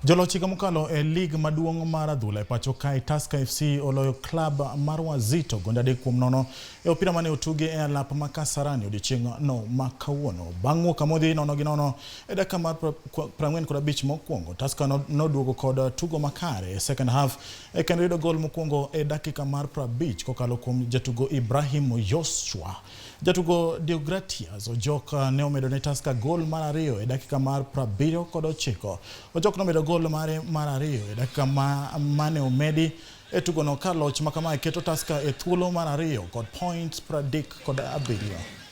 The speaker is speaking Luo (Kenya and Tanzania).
Jolochika mokalo e lig maduong' mar adhula e pacho kae Tusker FC oloyo club mar Wazito gonde 3-0 e opira mane otuge e alap ma Kasarani odiochieng' no ma kawuono. Bang' wuok amodhi 0-0 e dakika mar 45 mokwongo, Tusker noduogo kod tugo makare e second half kendo yudo gol mokwongo e dakika mar 50 kokalo kuom jatugo Ibrahim Joshua. Jatugo Deogratias Ojok ne omedo ne Tusker gol mar ariyo e dakika mar 79. Ojok nomedo gol mare mar ariyo e dakika mane omedi e tugono ka loch makama keto Tusker e thuolo mar ariyo kod points 37.